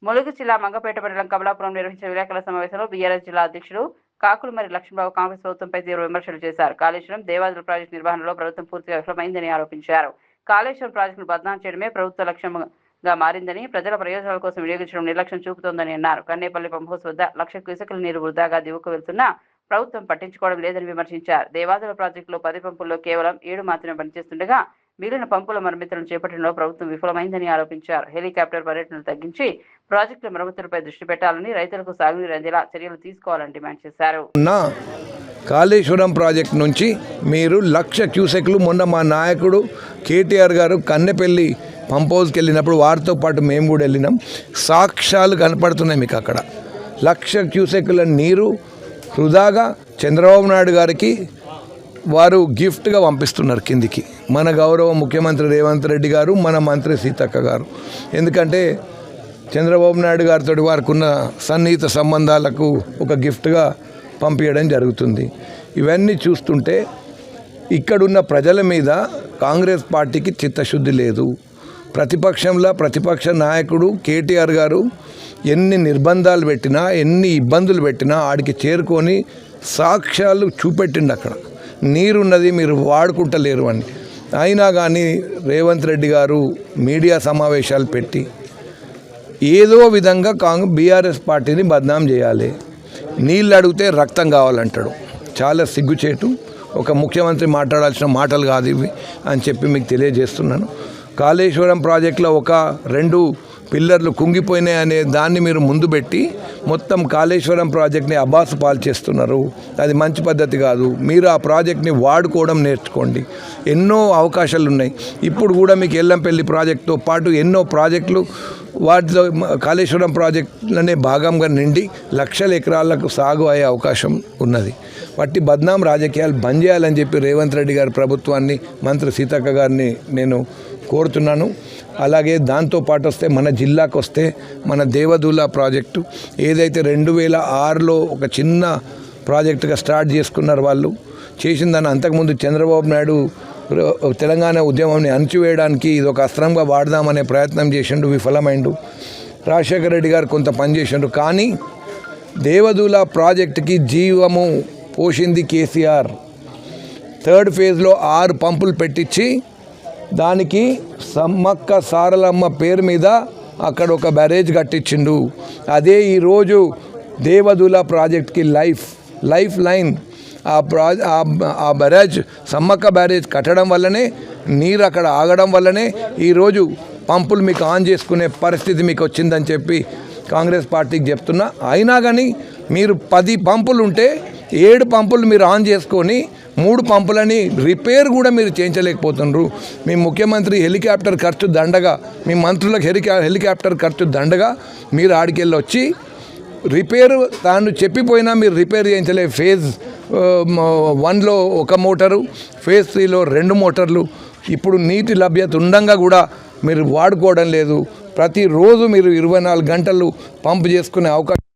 ములుగు జిల్లా మంగపేట మండలం కమలాపురం నిర్వహించిన విలేకరుల సమావేశంలో బీఆర్ఎస్ జిల్లా అధ్యక్షుడు కాకులమరి లక్ష్మణబాబు కాంగ్రెస్ ప్రభుత్వంపై తీవ్ర విమర్శలు చేశారు. కాళేశ్వరం దేవాదుల ప్రాజెక్టు నిర్వహణలో ప్రభుత్వం పూర్తిగా విఫలమైందని ఆరోపించారు. కాళేశ్వరం ప్రాజెక్టును బద్నాం చేయడమే ప్రభుత్వ లక్ష్యంగా మారిందని, ప్రజల ప్రయోజనాల కోసం వినియోగించడం నిర్లక్ష్యం చూపుతోందని అన్నారు. కన్నేపల్లి పంప్ హౌస్ వద్ద 1,00,000 క్యూసెక్కుల నీరు వృధాగా దిగువకు వెళ్తున్నా ప్రభుత్వం పట్టించుకోవడం లేదని విమర్శించారు. దేవాదుల ప్రాజెక్టులో 10 పంపుల్లో కేవలం 7 మాత్రమే పనిచేస్తుండగా మిగిలిన పంపుల మరమ్మతులను చేపట్టడంలో ప్రభుత్వం విఫలమైందని ఆరోపించారు. హెలికాప్టర్ పర్యటనలు తగ్గించి ప్రాజెక్టుల మరమ్మతులపై దృష్టి పెట్టాలని, రైతులకు సాగునీరు అందేలా చర్యలు తీసుకోవాలని డిమాండ్ చేశారు. కాళేశ్వరం ప్రాజెక్టు నుంచి మీరు 1,00,000 క్యూసెక్లు మొన్న మా నాయకుడు కేటీఆర్ గారు కన్నెపల్లి పంప్ హౌస్కి వెళ్ళినప్పుడు వారితో పాటు మేము కూడా వెళ్ళినాం. సాక్ష్యాలు కనపడుతున్నాయి మీకు. అక్కడ 1,00,000 క్యూసెక్ల నీరు వృధాగా చంద్రబాబు నాయుడు గారికి వారు గిఫ్ట్గా పంపిస్తున్నారు కిందికి. మన గౌరవ ముఖ్యమంత్రి రేవంత్ రెడ్డి గారు, మన మంత్రి సీతక్క గారు. ఎందుకంటే చంద్రబాబు నాయుడు గారితో వారికి ఉన్న సన్నిహిత సంబంధాలకు ఒక గిఫ్ట్గా పంపించడం జరుగుతుంది. ఇవన్నీ చూస్తుంటే ఇక్కడున్న ప్రజల మీద కాంగ్రెస్ పార్టీకి చిత్తశుద్ధి లేదు. ప్రతిపక్ష నాయకుడు కేటీఆర్ గారు ఎన్ని నిర్బంధాలు పెట్టినా, ఎన్ని ఇబ్బందులు పెట్టినా ఆడికి చేరుకొని సాక్ష్యాలు చూపెట్టిండు. అక్కడ నీరున్నది, మీరు వాడుకుంటలేరు అని. అయినా కానీ రేవంత్ రెడ్డి గారు మీడియా సమావేశాలు పెట్టి ఏదో విధంగా బీఆర్ఎస్ పార్టీని బద్నాం చేయాలి. నీళ్ళు అడిగితే రక్తం కావాలంటాడు. చాలా సిగ్గుచేటు. ఒక ముఖ్యమంత్రి మాట్లాడాల్సిన మాటలు కాదు ఇవి అని చెప్పి మీకు తెలియజేస్తున్నాను. కాళేశ్వరం ప్రాజెక్టులో 1-2 పిల్లర్లు కుంగిపోయినాయి అనే దాన్ని మీరు ముందు పెట్టి మొత్తం కాళేశ్వరం ప్రాజెక్ట్ని అబాసు పాలు చేస్తున్నారు. అది మంచి పద్ధతి కాదు. మీరు ఆ ప్రాజెక్ట్ని వాడుకోవడం నేర్చుకోండి. ఎన్నో అవకాశాలు ఉన్నాయి. ఇప్పుడు కూడా మీకు ఎల్లంపల్లి ప్రాజెక్టుతో పాటు ఎన్నో ప్రాజెక్టులు వాటిలో కాళేశ్వరం ప్రాజెక్టులనే భాగంగా నిండి 1,00,000 ఎకరాలకు సాగు అయ్యే అవకాశం ఉన్నది. వాటి బద్నాం రాజకీయాలు బంద్ చేయాలని చెప్పి రేవంత్ రెడ్డి గారి ప్రభుత్వాన్ని, మంత్రి సీతక్క గారిని నేను కోరుతున్నాను. అలాగే దాంతోపాటు వస్తే మన జిల్లాకు వస్తే మన దేవదుల ప్రాజెక్టు ఏదైతే 2006లో ఒక చిన్న ప్రాజెక్టుగా స్టార్ట్ చేసుకున్నారు. వాళ్ళు చేసిన దాన్ని అంతకుముందు చంద్రబాబు నాయుడు తెలంగాణ ఉద్యమాన్ని అణచివేయడానికి ఇది ఒక అస్త్రంగా వాడదామనే ప్రయత్నం చేసిండు, విఫలమైండు. రాజశేఖర రెడ్డి గారు కొంత పనిచేసిండు. కానీ దేవదుల ప్రాజెక్టుకి జీవము పోసింది కేసీఆర్. 3rd ఫేజ్లో 6 పంపులు పెట్టించి దానికి సమ్మక్క సారలమ్మ పేరు మీద అక్కడ ఒక బ్యారేజ్ కట్టించిండు. అదే ఈరోజు దేవదుల ప్రాజెక్ట్కి లైఫ్ లైన్. ఆ బ్యారేజ్, సమ్మక్క బ్యారేజ్ కట్టడం వల్లనే, నీరు అక్కడ ఆగడం వల్లనే ఈరోజు పంపులు మీకు ఆన్ చేసుకునే పరిస్థితి మీకు వచ్చిందని చెప్పి కాంగ్రెస్ పార్టీకి చెప్తున్నా. అయినా కానీ మీరు 10 పంపులు ఉంటే 7 పంపులు మీరు ఆన్ చేసుకొని 3 పంపులని రిపేర్ కూడా మీరు చేయించలేకపోతున్నారు. మీ ముఖ్యమంత్రి హెలికాప్టర్ ఖర్చు దండగా, మీ మంత్రులకు హెలికాప్టర్ ఖర్చు దండగా మీరు ఆడికెళ్ళి వచ్చి రిపేరు తాను చెప్పిపోయినా మీరు రిపేర్ చేయించలే. ఫేజ్ 1లో 1 మోటారు, ఫేజ్ 3లో 2 మోటార్లు. ఇప్పుడు నీటి లభ్యత ఉండంగా కూడా మీరు వాడుకోవడం లేదు. ప్రతిరోజు మీరు 24 గంటలు పంపు చేసుకునే అవకాశం